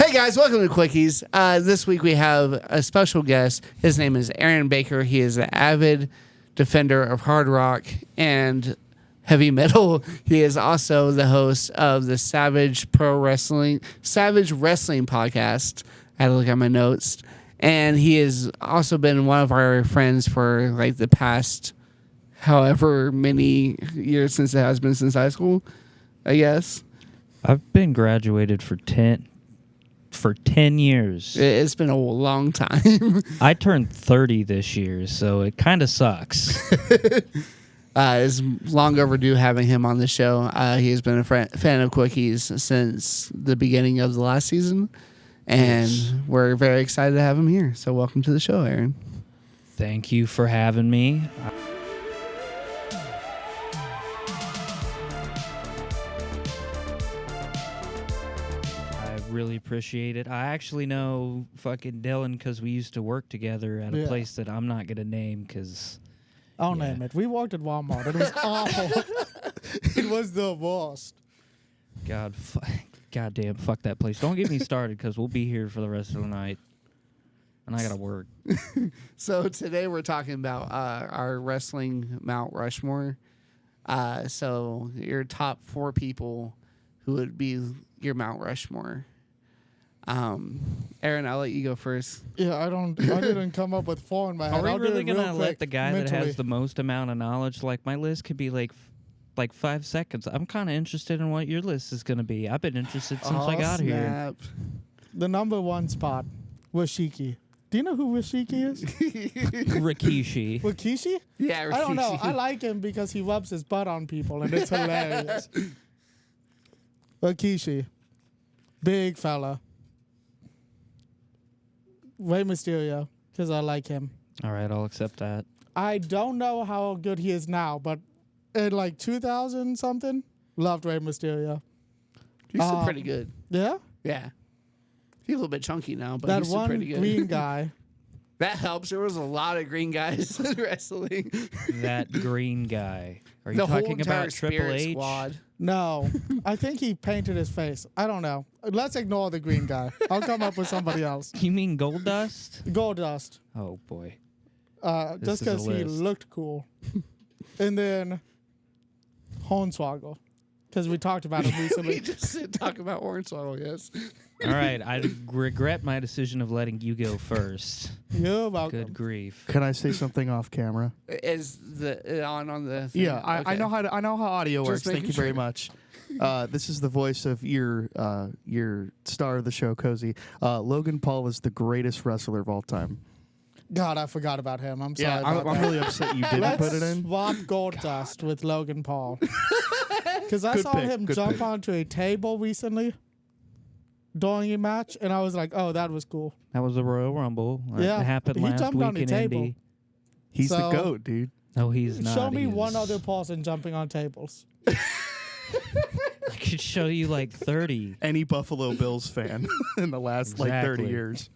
Hey guys, welcome to Quickies. This week we have a special guest. His name is Aaron Baker. He is an avid defender of hard rock and heavy metal. He is also the host of the Savage Wrestling podcast. I had to look at my notes. And he has also been one of our friends for like the past however many years since it has been since high school, I guess. I've been graduated for 10 years. It's been a long time. I turned 30 this year, so it kind of sucks. It's long overdue having him on the show. He has been a fan of Quickies since the beginning of the last season, and we're very excited to have him here. So welcome to the show, Aaron. Thank you for having me. Really appreciate it. I actually know fucking Dylan because we used to work together at a place that I'm not gonna name because I'll name it. We worked at Walmart. It was awful. It was the worst. Goddamn, fuck that place. Don't get me started because we'll be here for the rest of the night, and I gotta work. So today we're talking about our wrestling Mount Rushmore. So your top 4 people who would be your Mount Rushmore. Aaron, I'll let you go first. Yeah, I didn't come up with 4 in my head. Are we I'll really do it gonna real let quick, the guy mentally. that has the most amount of knowledge? Like my list could be like 5 seconds. I'm kind of interested in what your list is gonna be. I've been interested since I got here. The number 1 spot was Shiki. Do you know who Rishiki is? Rikishi. Rikishi? Yeah, Rikishi. I don't know. I like him because he rubs his butt on people, and it's hilarious. Rikishi. Big fella. Rey Mysterio, because I like him. All right, I'll accept that. I don't know how good he is now, but in like 2000 something, loved Rey Mysterio. He's still pretty good. Yeah? Yeah. He's a little bit chunky now, but That he's still one pretty good. green guy. That helps. There was a lot of green guys in wrestling. That green guy. Are you The whole talking entire about Triple Spirit H? Squad. No. I think he painted his face. I don't know. Let's ignore the green guy. I'll come up with somebody else. You mean Goldust? Goldust. Oh boy. Just because he looked cool. And then Hornswoggle. Because we talked about him recently. We just did talk about Hornswoggle, yes. All right, I regret my decision of letting you go first. You're welcome. Good grief. Can I say something off camera? Is the on the thing? Yeah, I know how audio works. Thank you very sure. much. This is the voice of your star of the show, Cozy. Logan Paul is the greatest wrestler of all time. God, I forgot about him. I'm sorry. Yeah, I'm really upset you didn't put it Let's in. swap Goldust with Logan Paul. Because I Good saw pick, him good jump pick. onto a table recently during a match, and I was like, oh, that was cool. That was the Royal Rumble. Yeah, It happened he last jumped week on the in table. Indy. He's the So- GOAT, dude. No, he's not. Show me He one is- other person jumping on tables. I could show you like 30. Any Buffalo Bills fan in the last like 30 Exactly. years.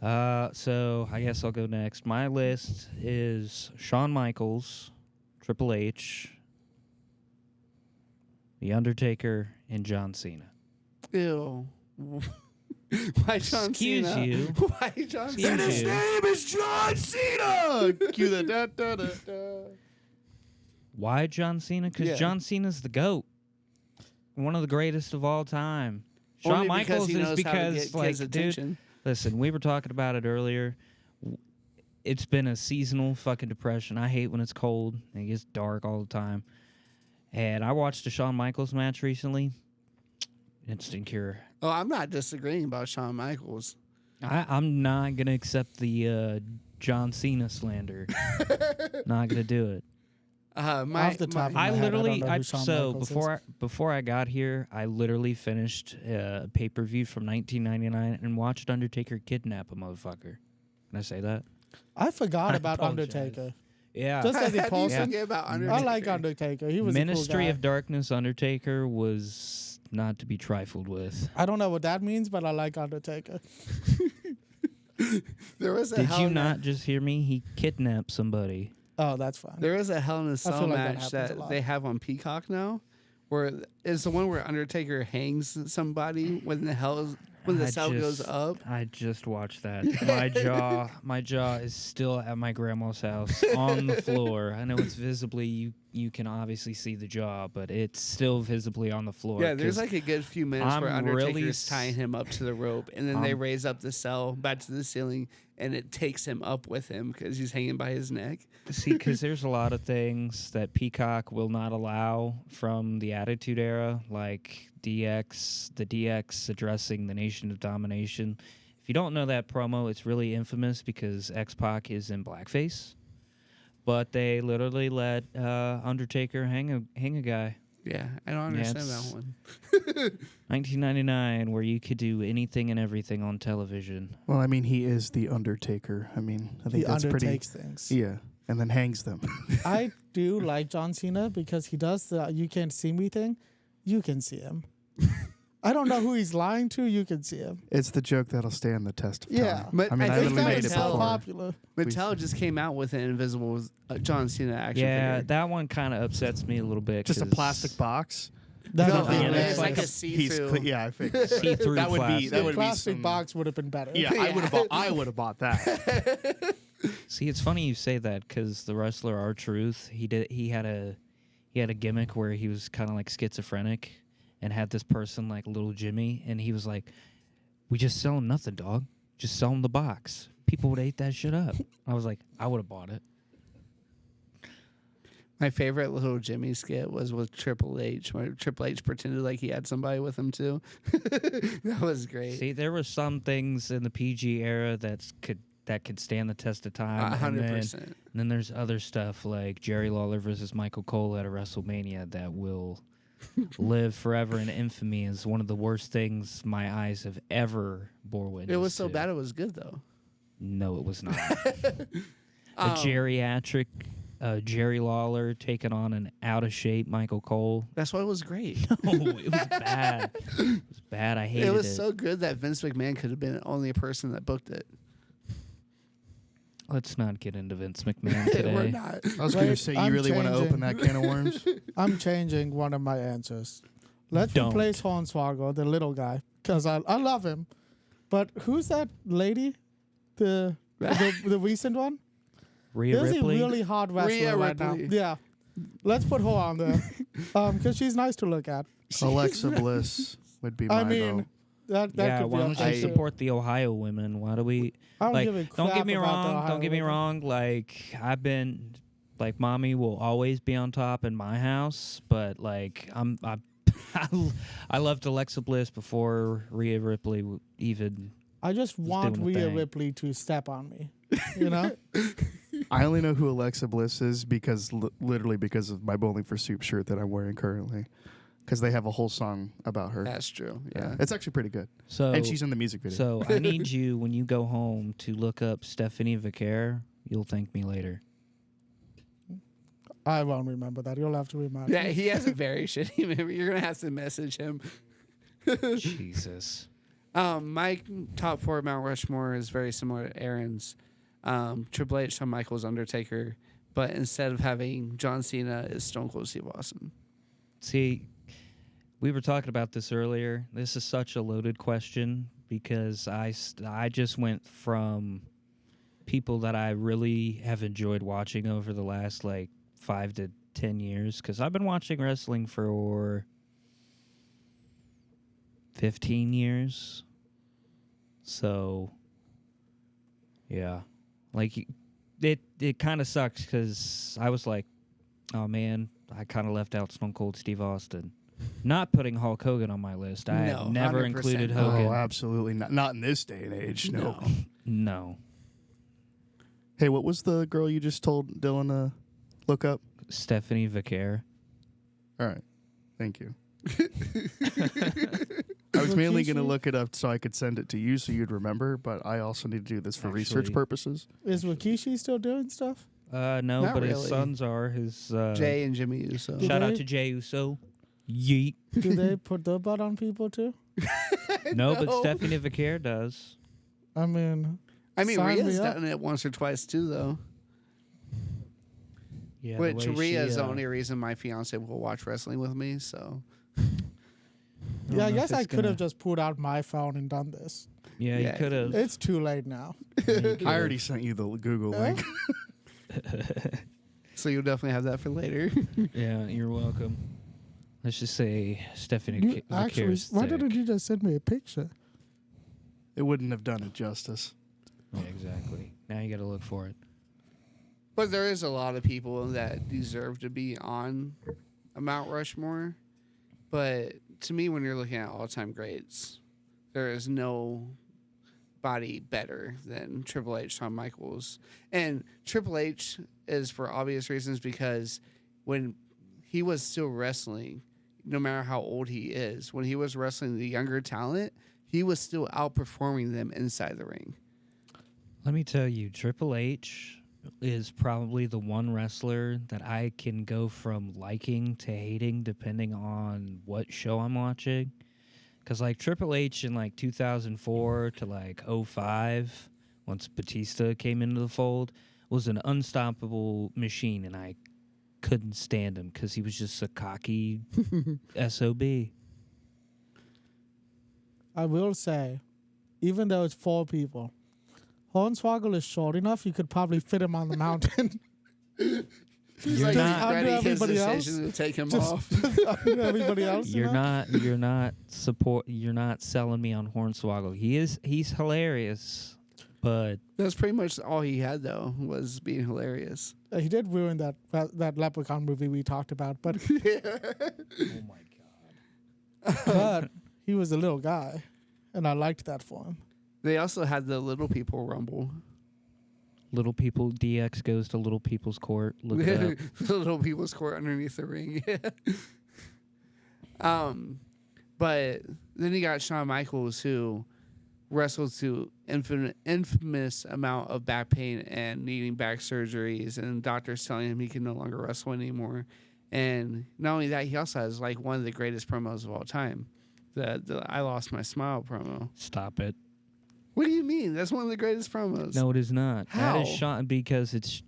So I guess I'll go next. My list is Shawn Michaels, Triple H, The Undertaker, and John Cena. Ew. Why John Excuse Cena? you. Why John Excuse Cena? you. name is John Cena. Cue the da da da da. Why John Cena? Because Yeah. John Cena's the GOAT. One of the greatest of all time. Shawn Only Michaels because he is knows how to because, get like, kids' dude, attention. listen, we were talking about it earlier. It's been a seasonal fucking depression. I hate when it's cold and it gets dark all the time. And I watched a Shawn Michaels match recently. Instant cure. Oh, I'm not disagreeing about Shawn Michaels. I'm not going to accept the John Cena slander. Not going to do it. My, Off the top of my- my I head, literally, don't know who Shawn so Michaels is. before I got here, I literally finished a pay-per-view from 1999 and watched Undertaker kidnap a motherfucker. Can I say that? I forgot I about apologize. Undertaker. Yeah. Just as a How do you person, forget about Undertaker? I like Undertaker. He was Ministry a cool guy. of Darkness Undertaker was not to be trifled with. I don't know what that means, but I like Undertaker. There was a Did Hell you in a- not just hear me? He kidnapped somebody. Oh, that's fine. There is a Hell in a Cell feel like that match happens a that lot. they have on Peacock now, where is the one where Undertaker hangs somebody when the cell goes up. I just watched that. My jaw is still at my grandma's house on the floor. I know it's visibly you can obviously see the jaw, but it's still visibly on the floor. Yeah, there's like a good few minutes where Undertaker's really tying him up to the rope, and then they raise up the cell back to the ceiling, and it takes him up with him because he's hanging by his neck. See, because there's a lot of things that Peacock will not allow from the Attitude Era, like the DX addressing the Nation of Domination. If you don't know that promo, it's really infamous because X-Pac is in blackface. But they literally let Undertaker hang a guy. Yeah, I don't understand that one. 1999, where you could do anything and everything on television. Well, I mean, he is the Undertaker. I mean, I think he that's pretty. undertakes things. Yeah, and then hangs them. I do like John Cena because he does the "you can't see me" thing. You can see him. I don't know who he's lying to. You can see him. It's the joke that'll stand the test of time. Yeah. But I mean, I I think literally that made was it so before. popular. Mattel just came out with an invisible John Cena action Yeah, figure. that one kind of upsets me a little bit. Just a 'cause plastic box. That No, would be yeah, it's nice. like a see-through. Yeah, I figured. see-through that would be plastic. that would be plastic some, box would have been better. Yeah, I would have bought that. See, it's funny you say that because the wrestler R-Truth, he had a gimmick where he was kind of like schizophrenic and had this person like Little Jimmy, and he was like, "We just sell him nothing, dog. Just sell him the box. People would eat that shit up." I was like, I would have bought it. My favorite Little Jimmy skit was with Triple H, where Triple H pretended like he had somebody with him too. That was great. See, there were some things in the PG era that could stand the test of time. 100%. And then there's other stuff like Jerry Lawler versus Michael Cole at a WrestleMania that will live forever in infamy as one of the worst things my eyes have ever bore witness It was so to. bad it was good though. No, it was not. A geriatric Jerry Lawler taking on an out-of-shape Michael Cole. That's why it was great. No, it was bad. It was bad. I hated it. It was so good that Vince McMahon could have been only a person that booked it. Let's not get into Vince McMahon We're today. not. I was going to Wait, say, you I'm really want to changing. open that can of worms? I'm changing one of my answers. Let's Don't. replace Hornswoggle, the little guy, because I love him. But who's that lady? The recent one? Rhea There's Ripley. a really hot wrestler Rhea right now. Ripley. Yeah. Let's put her on there. Because she's nice to look at. Alexa Bliss would be my I mean, vote. that Yeah, could be why up don't there you too. support the Ohio women? Why do we? I don't Like, give a don't crap get me about the wrong. Ohio Don't get me women. wrong. Like I've been, like mommy will always be on top in my house, but like I loved Alexa Bliss before Rhea Ripley even. I just want doing the Rhea thing. Ripley to step on me. You know? I only know who Alexa Bliss is because literally because of my Bowling for Soup shirt that I'm wearing currently. Because they have a whole song about her. That's true. Yeah. It's actually pretty good. So And she's in the music video. So I need you when you go home to look up Stephanie Vicaire. You'll thank me later. I won't remember that. You'll have to remind Yeah, me. he has a very shitty memory. You're gonna have to message him. Jesus. My top 4 Mount Rushmore is very similar to Aaron's. Triple H, Shawn Michaels, Undertaker, but instead of having John Cena, is Stone Cold Steve Austin. See, we were talking about this earlier. This is such a loaded question because I just went from people that I really have enjoyed watching over the last like 5 to 10 years because I've been watching wrestling for 15 years. So, yeah. Like, it kind of sucks because I was like, oh, man, I kind of left out Stone Cold Steve Austin. Not putting Hulk Hogan on my list. I No, have never 100% included no. Hogan. Oh, absolutely not. Not in this day and age. No. No. Hey, what was the girl you just told Dylan to look up? Stephanie Vicaire. All right. Thank you. I was mainly going to Rikishi? look it up so I could send it to you so you'd remember, but I also need to do this for research Actually- purposes. Is Rikishi still doing stuff? No, Not but his really. sons are. His Jay and Jimmy Uso. Did Shout out they- to Jay Uso. Yeet. Do they put their butt on people too? No, but No. Stephanie Vicaire does. I mean, I mean, sign Rhea's me up. done it once or twice too, though. Yeah, the Which way Rhea is she, the only reason my fiance will watch wrestling with me. So Yeah, I know guess if I it's could have gonna- just pulled out my phone and done this. Yeah, Yeah, you could have. It's too late now. I already sent you the Google link. so you'll definitely have that for later. Yeah, you're welcome. Let's just say Stephanie You, actually, why didn't you just send me a picture? It wouldn't have done it justice. Yeah, exactly. Now you got to look for it. But there is a lot of people that deserve to be on a Mount Rushmore. But to me, when you're looking at all-time greats, there is no body better than Triple H, Shawn Michaels. And Triple H is for obvious reasons because when he was still wrestling, no matter how old he is, when he was wrestling the younger talent, he was still outperforming them inside the ring. Let me tell you, Triple H is probably the one wrestler that I can go from liking to hating depending on what show I'm watching. Because, like, Triple H in, like, 2004 to, like, 05, once Batista came into the fold, was an unstoppable machine, and I couldn't stand him because he was just a cocky SOB. I will say, even though it's 4 people, Hornswoggle is short enough you could probably fit him on the mountain. He's You're like not- regretting his everybody else? decision to take him Just off. everybody else. you You're know? you're not selling me on Hornswoggle. He's hilarious, but That's pretty much all he had, though, was being hilarious. He did ruin that Leprechaun movie we talked about, but oh my god. but he was a little guy, and I liked that for him. They also had the Little People Rumble. Little People DX goes to Little People's Court. Look it up. The Little People's Court underneath the ring. But then you got Shawn Michaels, who wrestled to infamous amount of back pain and needing back surgeries, and doctors telling him he can no longer wrestle anymore. And not only that, he also has like one of the greatest promos of all time, the "I Lost My Smile" promo. Stop it. What do you mean? That's one of the greatest promos. No, it is not. How? That is Shawn because it's.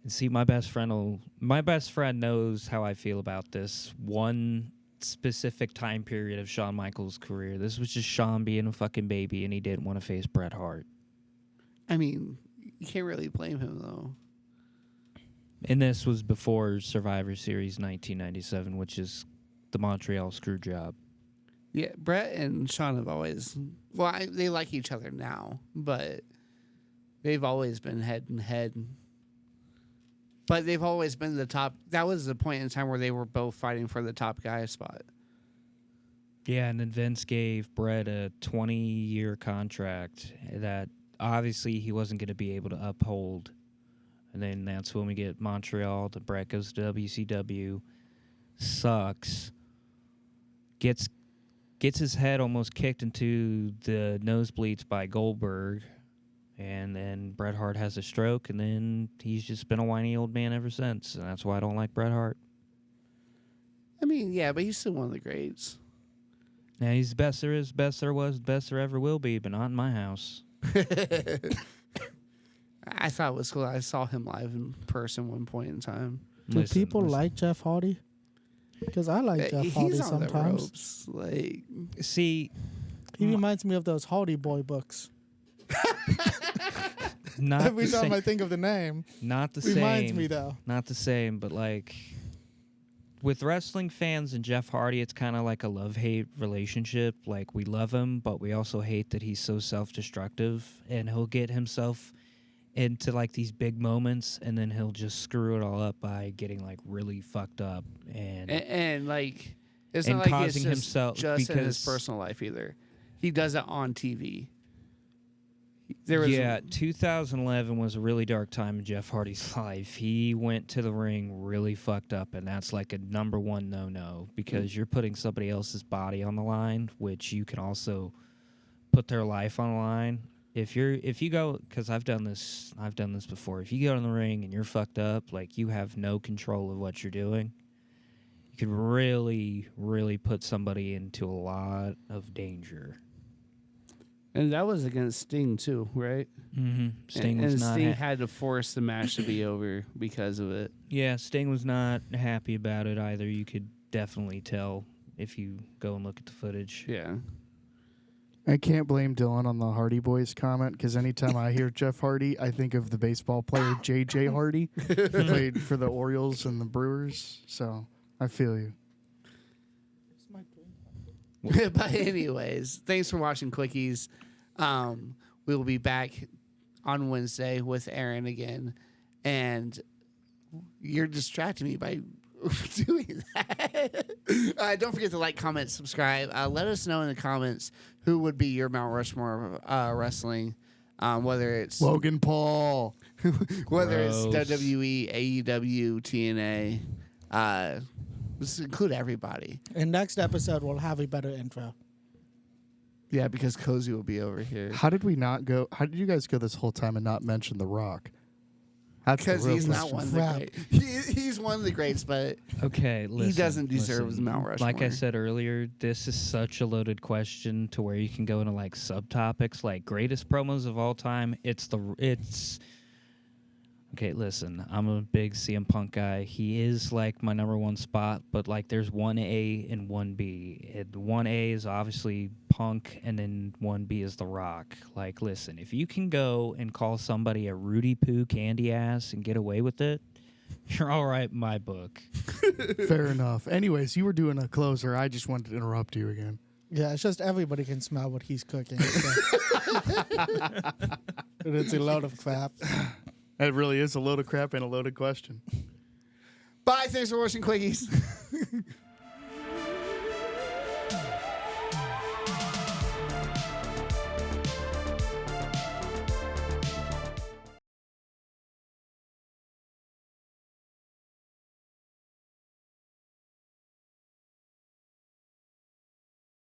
See, my best friend knows how I feel about this one specific time period of Shawn Michaels' career. This was just Shawn being a fucking baby, and he didn't want to face Bret Hart. I mean, you can't really blame him though. And this was before Survivor Series 1997, which is the Montreal Screwjob. Yeah, Brett and Sean have always, they like each other now, but they've always been head and head. But they've always been the top. That was the point in time where they were both fighting for the top guy spot. Yeah, and then Vince gave Bret a 20-year contract that obviously he wasn't going to be able to uphold. And then that's when we get Montreal. The Bret goes to WCW, sucks, gets his head almost kicked into the nosebleeds by Goldberg, and then Bret Hart has a stroke, and then he's just been a whiny old man ever since, and that's why I don't like Bret Hart. I mean, yeah, but he's still one of the greats. Yeah, he's the best there is, best there was, best there ever will be, but not in my house. I thought it was cool. I saw him live in person one point in time. Do people like Jeff Hardy? Because I like Jeff Hardy He's on the sometimes. ropes. Like, See, He reminds me of those Hardy Boy books. not Every the time same. I think of the name, Not the same. reminds me though. Not the same, but like with wrestling fans and Jeff Hardy, it's kind of like a love-hate relationship. Like we love him, but we also hate that he's so self-destructive, and he'll get himself into like these big moments, and then he'll just screw it all up by getting like really fucked up and like, it's and not like it's causing just, himself just in his because- personal life either. He does it on TV. There was 2011 was a really dark time in Jeff Hardy's life. He went to the ring really fucked up, and that's like a number one no-no because you're putting somebody else's body on the line, which you can also put their life on the line. If you go, because I've done this before. If you go in the ring and you're fucked up, like you have no control of what you're doing, you could really, really put somebody into a lot of danger. And that was against Sting too, right? Mm-hmm. Sting and was not. Sting had to force the match to be over because of it. Yeah, Sting was not happy about it either. You could definitely tell if you go and look at the footage. Yeah. I can't blame Dylan on the Hardy Boys comment because anytime I hear Jeff Hardy, I think of the baseball player J.J. Hardy, who played for the Orioles and the Brewers. So I feel you. But anyways, thanks for watching Quickies. We will be back on Wednesday with Aaron again. And you're distracting me by doing that. Don't forget to like, comment, subscribe. Let us know in the comments who would be your Mount Rushmore wrestling. Whether it's Logan Paul. whether Gross. it's WWE, AEW, TNA. Let's include everybody. And next episode, we'll have a better intro. Yeah, because Cozy will be over here. How did we not go? How did you guys go this whole time and not mention The Rock? That's the Because real he's not question. one of the Crap. great. He's one of the greats, but Okay, listen. doesn't deserve listen. Mount Rushmore. Like I said earlier, this is such a loaded question to where you can go into like subtopics, like greatest promos of all time. It's. Okay, listen, I'm a big CM Punk guy. He is like my number one spot, but like there's 1A and 1B. 1A is obviously Punk, and then 1B is The Rock. Like, listen, if you can go and call somebody a Rudy Poo candy ass and get away with it, you're all right in my book. Fair enough. Anyways, you were doing a closer. I just wanted to interrupt you again. Yeah, it's just everybody can smell what he's cooking. So. And it's a load of crap. It really is a load of crap and a loaded question. Bye. Thanks for watching Quickies.